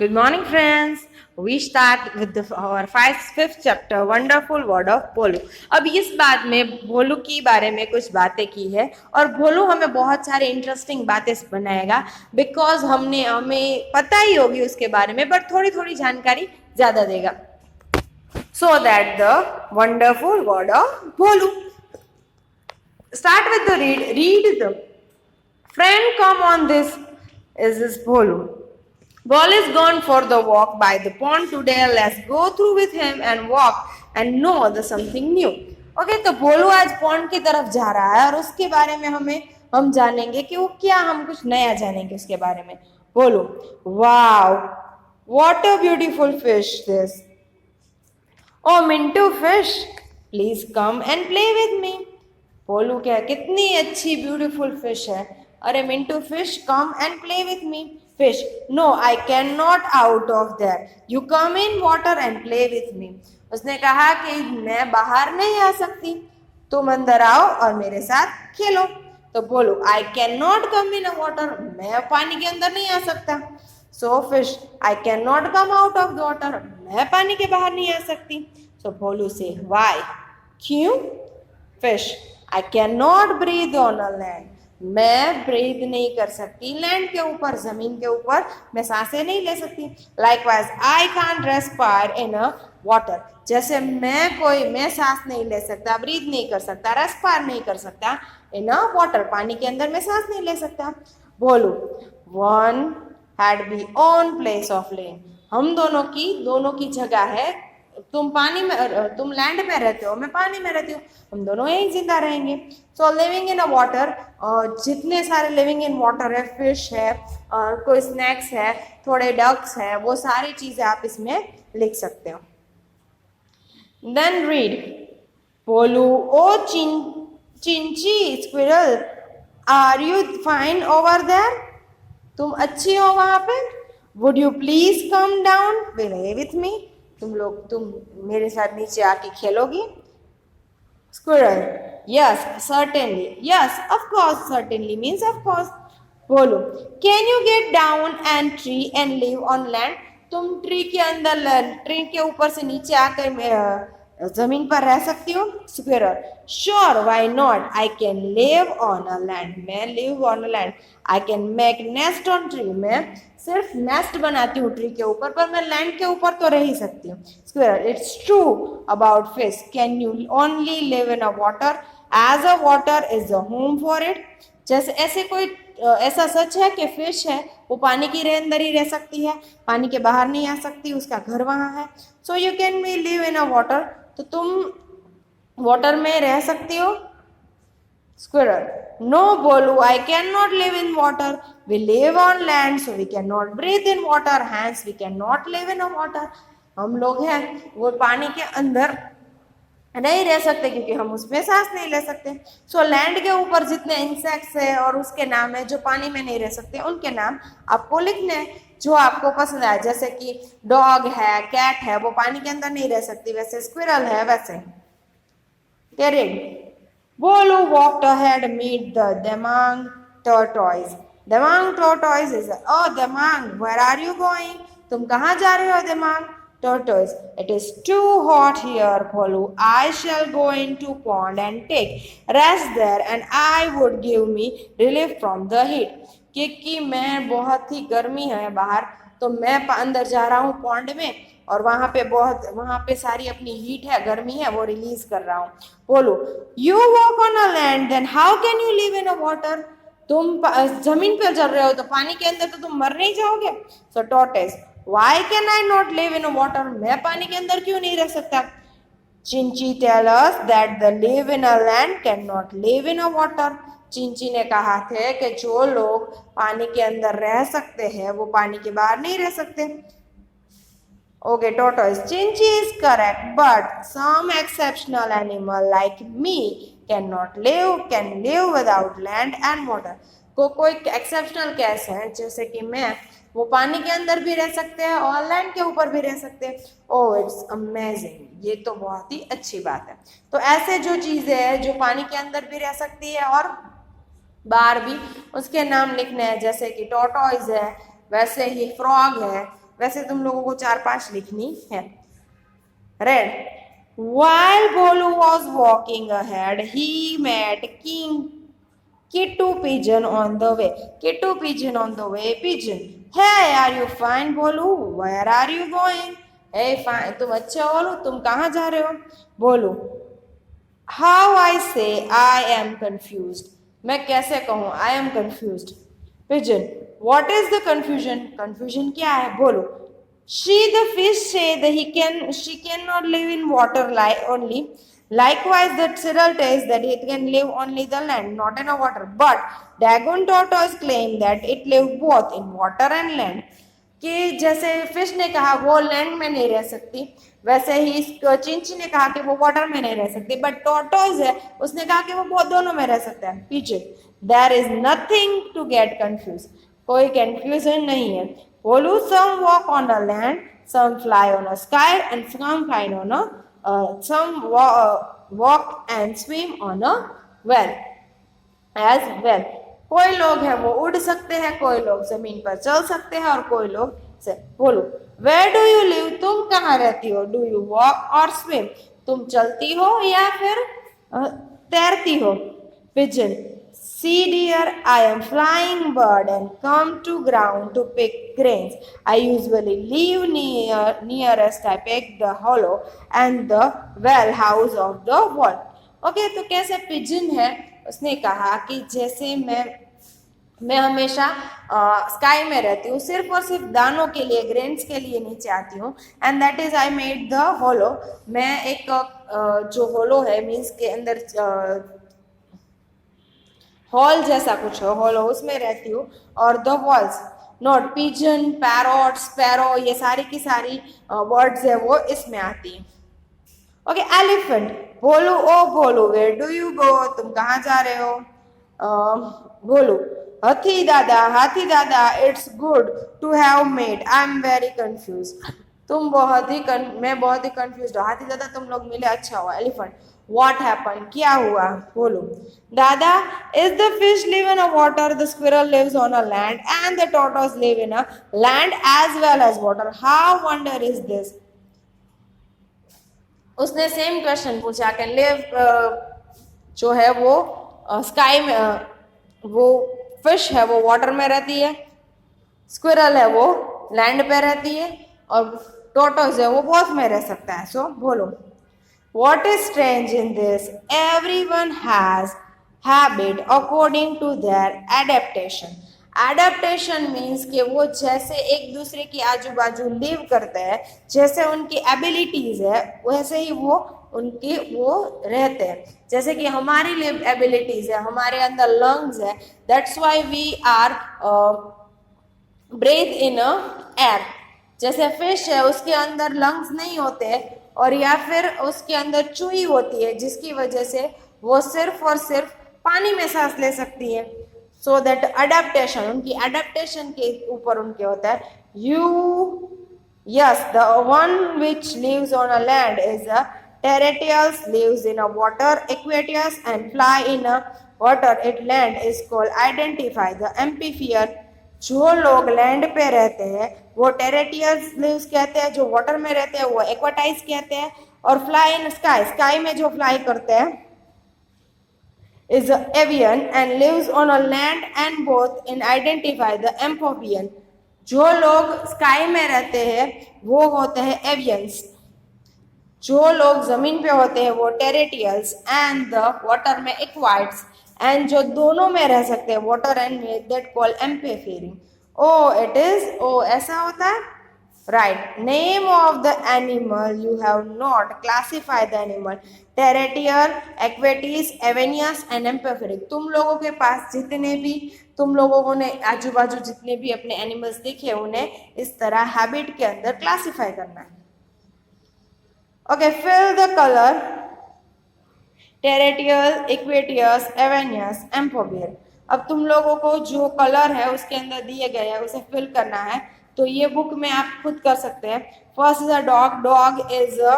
Good morning, friends. We start with our fifth chapter, Wonderful World of भोलू। अब इस बात में भोलू की बारे में कुछ बातें की है और भोलू हमें बहुत सारे इंटरेस्टिंग बातें बनाएगा बिकॉज हमें पता ही होगी उसके बारे में बट थोड़ी थोड़ी जानकारी ज्यादा देगा। So that the wonderful world of Bholu. Start with the read. Read the friend come on this is Bholu. Ball is gone for the walk by the pond today. Let's go through with him and walk and know the something new. Okay, तो भोलू आज pond की तरफ जा रहा है और उसके बारे में हम जानेंगे कि वो क्या, हम कुछ नया जानेंगे उसके बारे में। भोलू, wow, what a beautiful fish this. Oh, Mintu fish, please come and play with me. भोलू क्या, कितनी अच्छी ब्यूटीफुल फिश है। अरे Mintu fish, come and play with me. Fish, no I can not out of that, you come in water and play with me. उसने कहा कि मैं बाहर नहीं आ सकती, तुम अंदर आओ और मेरे साथ खेलो। तो बोलो, I can not come in water, मैं पानी के अंदर नहीं आ सकता। So fish, I can not come out of the water, मैं पानी के बाहर नहीं आ सकती। सो भोलू से, वाई, क्यों? Fish, I can not breathe on a land, मैं ब्रीथ नहीं कर सकती लैंड के ऊपर, जमीन के ऊपर मैं सांसें नहीं ले सकती। Likewise I can't respire in a water, जैसे मैं सांस नहीं ले सकता, ब्रीथ नहीं कर सकता, रेस्पायर नहीं कर सकता इन अ वाटर, पानी के अंदर मैं सांस नहीं ले सकता। बोलो, one had be on place of land, हम दोनों की जगह है। तुम लैंड में रहते हो, मैं पानी में रहती हूँ, हम दोनों यही जिंदा रहेंगे। सो लिविंग इन अ वाटर, जितने सारे लिविंग इन वाटर है, फिश है और कोई स्नैक्स है, थोड़े डक्स है, वो सारी चीजें आप इसमें लिख सकते हो। देन रीड, बोलू, oh Chinchi squirrel, are you fine over there, तुम अच्छी हो वहां पे? Would you please come down play with me, तुम मेरे साथ नीचे आके खेलोगी? Squirrel, yes, certainly. Yes, of course, certainly means of course. बोलो, can you get down and tree and live on land? तुम ट्री के ऊपर से नीचे आकर जमीन पर रह सकती हो? Squirrel, sure, why not? I can live on a land. मैं live on a land. I can make nest on tree. मैं सिर्फ नेस्ट बनाती हूँ ट्री के ऊपर, पर मैं लैंड के ऊपर तो रह ही सकती हूँ। Squirrel, it's true about fish. Can you only live in a water as a water is the home for it? जैसे ऐसा सच है कि फिश है वो पानी की अंदर ही रह सकती है, पानी के बाहर नहीं आ सकती, उसका घर वहां है। So you can be live in a water, तो तुम वाटर में रह सकती हो। Squirrel, no, Bolu, I cannot live in water. We live on land, so we cannot breathe in water. Hence, we cannot live in a water. हम लोग हैं वो पानी के अंदर नहीं रह सकते क्योंकि हम उसमें सांस नहीं ले सकते। सो लैंड के ऊपर जितने इंसेक्ट्स है और उसके नाम है जो पानी में नहीं रह सकते, उनके नाम आपको लिखने हैं जो आपको पसंद आए। जैसे कि डॉग है, कैट है, वो पानी के अंदर नहीं रह सकती, वैसे स्क्विरल है वैसे। Bolu walked ahead meet the Demang tortoise. Demang tortoise is, oh Demang, where are you going? तुम कहाँ जा रहे हो Demang? Tortoise, it is too hot here, Bolu. I shall go into pond and take rest there, and I would give me relief from the heat. क्योंकि मैं बहुत ही गर्मी है बाहर, तो मैं अंदर जा रहा हूँ पॉन्ड में और वहां पे सारी अपनी हीट है, गर्मी है, वो रिलीज कर रहा हूँ। बोलो, you walk on a land, then how can you live in a water? तुम जमीन पर चल रहे हो तो पानी के अंदर तो तुम मर नहीं जाओगे। So tortoise, why can I not live in a water, मैं पानी के अंदर क्यों नहीं रह सकता? Chinchi tell us that the live in a land can not live in a water. Chinchi ने कहा थे कि जो लोग पानी के अंदर रह सकते हैं वो पानी के बाहर नहीं रह सकते। Okay, tortoise, Chinchi is correct, but some exceptional animal like me can live without land and water. कोई एक्सेप्शनल केस है जैसे कि मैं, वो पानी के अंदर भी रह सकते हैं और लैंड के ऊपर भी रह सकते हैं। ओह, इट्स अमेजिंग, ये तो बहुत ही अच्छी बात है। तो ऐसे जो चीजें हैं जो पानी के अंदर भी रह सकती है और बाहर भी, उसके नाम लिखने हैं। जैसे कि टॉर्टोइज है, वैसे ही फ्रॉग है, वैसे तुम लोगों को 4-5 लिखनी है। Red, while Bolu was walking ahead, he met King Kittu Pigeon on the way. Kittu Pigeon on the way. Pigeon, hey, are you fine, Bolu? Where are you going? Hey, fine. तुम अच्छे हो बोलू, तुम कहाँ जा रहे हो? बोलू, how I say I am confused. मैं कैसे कहूँ I am confused. Pigeon, what is the confusion? Confusion क्या है? बोलू, she the fish say that she cannot live in water only. Likewise, the turtle says that it can live only the land, not in a water. But dragon tortoise claim that it live both in water and land. कि जैसे fish ने कहा वो land में नहीं रह सकती, वैसे ही चिंची ने कहा कि वो वाटर में नहीं रह सकती, बट टॉर्टोइज है उसने कहा कि वो दोनों में रह सकता है। पीछे, there is nothing to get confuse, कोई कंफ्यूजन नहीं है। बोलू, some walk on a land, some fly on a sky and some fly on a some walk and swim on a well as well. कोई लोग हैं वो उड़ सकते हैं, कोई लोग जमीन पर चल सकते हैं और कोई लोग से। बोलो, where do you live? तुम कहाँ रहती हो? Do you walk or swim? तुम चलती हो या फिर तैरती हो? Pigeon, see dear, I am flying bird and come to ground to pick grains. I usually live nearest I pick the hollow and the well house of the wall. Okay, तो कैसे pigeon है, उसने कहा कि जैसे मैं हमेशा sky में रहती हूँ, सिर्फ और सिर्फ दानों के लिए, ग्रेन्स के लिए नीचे आती हूँ। And that is I made the hollow, मैं एक जो होलो है मीन्स के अंदर हॉल जैसा कुछ है, हॉलो उसमें रहती हूँ। और the walls, not pigeon, parrot, sparrow, ये सारी की सारी वर्ड्स है वो इसमें आती है। ओके, एलिफेंट, बोलू, ओ बोलू, वेयर डू यू गो? तुम कहाँ जा रहे हो? बोलू, हाथी दादा, it's good to have met, I am very confuse. मैं बहुत ही कंफ्यूज हूँ। हाथी दादा, तुम लोग मिले, अच्छा हुआ। Elephant, What happened? क्या हुआ? बोलो, दादा, is the fish live in a water, the squirrel lives on a land, and the tortoise live in a land as well as water. How wonder is this? उसने same question पूछा, can live जो है वो sky में, वो fish है वो water में रहती है, स्क्विरल है वो लैंड पे रहती है, और टोटोस है वो बोथ में रह सकता है। सो बोलो, what is strange in this? Everyone has habit according to their adaptation. Adaptation means कि वो जैसे एक दूसरे की आजू बाजू लिव करते हैं, जैसे उनकी एबिलिटीज है वैसे ही वो रहते हैं। जैसे कि हमारी लिव एबिलिटीज है, हमारे अंदर लंग्स है, that's why we are breathe in air. जैसे फिश है उसके अंदर लंग्स नहीं होते, और या फिर उसके अंदर चूही होती है जिसकी वजह से वो सिर्फ और सिर्फ पानी में सांस ले सकती है। सो दैट अडेप्टेशन, उनकी अडेप्टेशन के ऊपर उनके होता है। Yes, the one which lives on a land is a terrestrials, lives in a water, aquatics and fly in a water, it land is called. Identify the amphibian, जो लोग land पे रहते हैं वो टेरेटियल्स लिव्स कहते हैं, जो वाटर में रहते हैं वो एक्वाटाइज कहते हैं, और फ्लाई इन स्काई, स्काई में जो फ्लाई करते हैं is avian and lives on a land and both in. Identify the amphibian, जो लोग स्काई में रहते हैं वो होते हैं एवियंस, जो लोग जमीन पे होते हैं वो टेरेटियल्स, एंड द वाटर में एक्वाइट्स, एंड जो दोनों में रह सकते हैं वाटर एंड में, that call amphibian. Oh it is, oh ऐसा होता है, right. Name of the animal, you have not classified the animal, terrestrial, aquatics, avians and amphibian. तुम लोगों के पास जितने भी, तुम लोगों ने आजू बाजू जितने भी अपने एनिमल्स देखे उन्हें इस तरह हैबिट के अंदर क्लासिफाई करना है। Okay, fill the colour, terrestrial, aquatics, avians, amphibian. अब तुम लोगों को जो कलर है उसके अंदर दिए गए हैं उसे फिल करना है, तो ये बुक में आप खुद कर सकते हैं। First is a dog, dog is a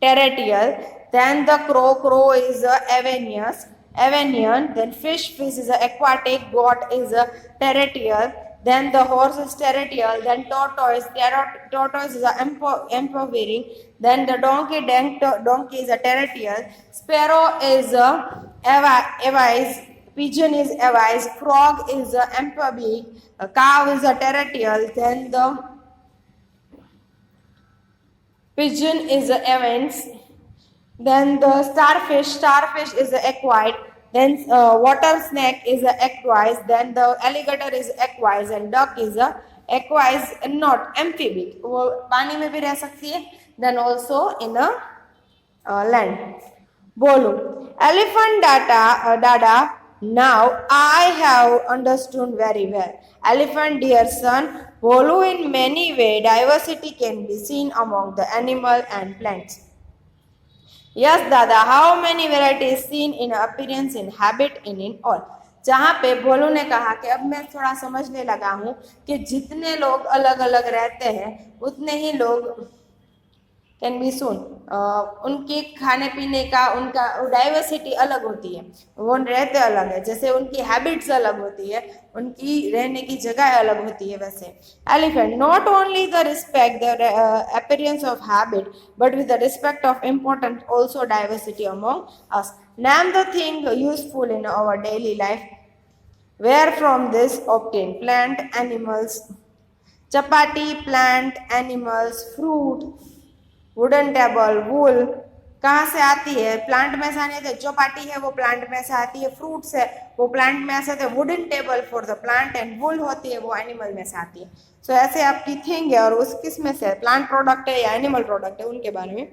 terrestrial, then the crow, crow is a avians, avian, then fish, fish is a aquatic, goat is a terrestrial, then the horse is territorial, then tortoise is a empowering, then the donkey is a territorial, sparrow is a avice, pigeon is avice, frog is a empowering, a cow is a territorial, then the pigeon is a events, then the starfish is a aquatic, then water snake is a aqueous, then the alligator is aqueous and duck is a aqueous not amphibic, वो पानी में भी रह सकती है, then also in a land. बोलो elephant dada now I have understood very well. Elephant dear son, Bolu in many ways diversity can be seen among the animal and plants. Yes दादा, how many varieties seen in appearance, in habit, in all. जहाँ पे भोलू ने कहा कि अब मैं थोड़ा समझने लगा हूँ कि जितने लोग अलग अलग रहते हैं उतने ही लोग कैन बी सुन उनके खाने पीने का उनका डाइवर्सिटी अलग होती है, वो रहते अलग है, जैसे उनकी हैबिट्स अलग होती है, उनकी रहने की जगह अलग होती है. वैसे elephant not only the respect the appearance of habit but with the respect of important also diversity among us. Name the thing useful in our daily life. Where from this obtain. Plant, animals. Chapati, plant, animals, fruit, wooden table, wool. कहाँ से आती है? Plant में से आने थे. चौपाटी है वो प्लांट में से आती है. फ्रूट्स है वो प्लांट में से आते हैं. Wooden table for the plant and wool होती है वो एनिमल में से आती है. सो ऐसे आपकी थिंग है और उस किस में से प्लांट प्रोडक्ट है या एनिमल प्रोडक्ट है उनके बारे में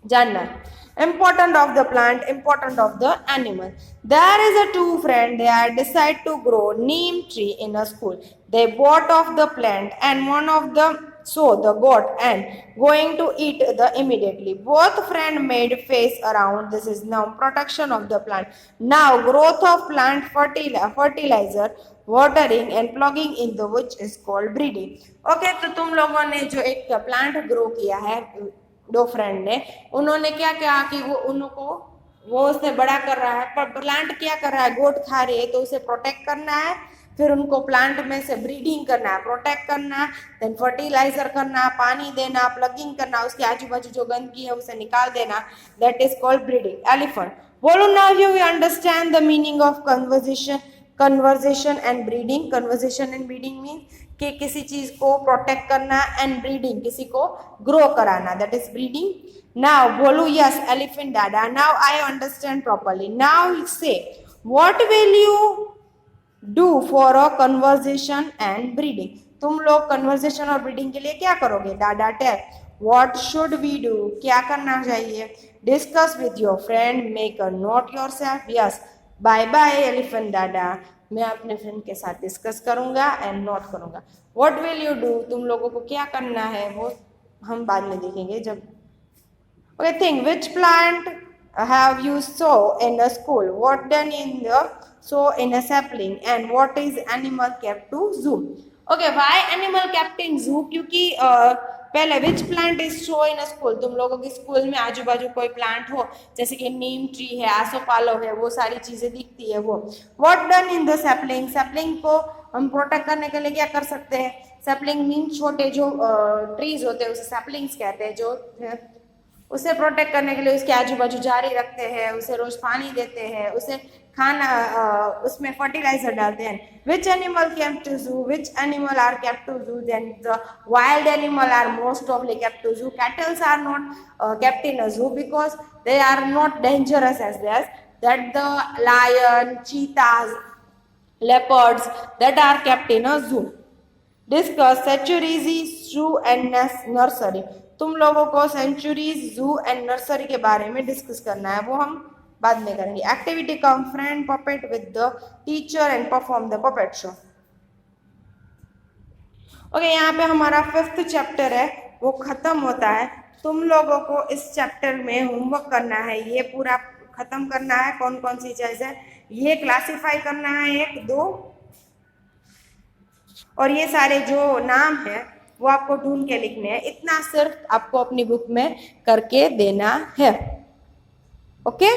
जानना है. Important of the plant, important of the animal. There is a two friend. They are decide to grow neem tree in a school. They bought of the plant and one of the saw the goat and going to eat the immediately. Both friend made face around. This is now protection of the plant. Now growth of plant fertilizer, watering and plugging in the which is called breeding. Okay, तो तुम लोगों ने जो एक plant grow किया है दो friend ने, उन्होंने क्या कहा कि वो उनको वो उसे बड़ा कर रहा है, पर प्लांट क्या कर रहा है? गोट खा रही है तो उसे प्रोटेक्ट करना है, फिर उनको प्लांट में से ब्रीडिंग करना है, प्रोटेक्ट करना है, देन फर्टिलाइजर करना, पानी देना, प्लगिंग करना, उसके आजू बाजू जो गंदगी है उसे निकाल देना. That is called breeding. Elephant. बोलो now you understand the meaning of conversation and breeding. Conversation and breeding means कि किसी चीज को प्रोटेक्ट करना एंड ब्रीडिंग किसी को ग्रो कराना, दैट इज ब्रीडिंग. नाउ बोलो यस एलिफेंट दादा, now I understand properly. Now say what will you do for a conversation and breeding. तुम लोग कन्वर्जेशन और ब्रीडिंग के लिए क्या करोगे? दादा tell. What should we do, क्या करना चाहिए? Discuss with your friend, make a note yourself. Yes, bye bye elephant दादा, मैं अपने फ्रेंड के साथ डिस्कस करूंगा एंड नोट करूंगा. व्हाट विल यू डू, तुम लोगों को क्या करना है वो हम बाद में देखेंगे जब. Okay, think which plant have you saw in a school, what done in the saw in a sapling, and what is animal kept to zoo. Okay, why animal kept in zoo? क्योंकि पहले which plant is show in school. तुम लोगों के school में आजू बाजू कोई plant हो जैसे कि नीम ट्री है, आसोपालो है, वो सारी चीजें दिखती है वो. What done in the sapling. Sapling को हम प्रोटेक्ट करने के लिए क्या कर सकते हैं? सैपलिंग मीन छोटे जो ट्रीज होते हैं उसे सैपलिंग्स कहते हैं. जो उसे प्रोटेक्ट करने के लिए उसके आजू बाजू जारी रखते हैं, उसे रोज पानी देते हैं, उसे खाना उसमें फर्टिलाइजर डालते हैं. Which animal kept to zoo. Which animal are kept to zoo. Then the wild animal are most oftenly kept to zoo. Cattles are not kept in a zoo because they are not dangerous as this. That the lion, cheetahs, leopards that are kept in a zoo. Discuss sanctuaries, zoo and nursery. तुम लोगों को centuries, जू and nursery के बारे में discuss करना है, वो हम बाद में करेंगे. Activity come friend puppet with the teacher and perform the puppet show. Okay, यहाँ पे हमारा 5th चैप्टर है वो खत्म होता है. तुम लोगों को इस चैप्टर में होमवर्क करना है, ये पूरा खत्म करना है. कौन कौन सी चीज है ये क्लासिफाई करना है, 1, 2, और ये सारे जो नाम है वो आपको ढूंढ के लिखने हैं. इतना सिर्फ आपको अपनी बुक में करके देना है. ओके.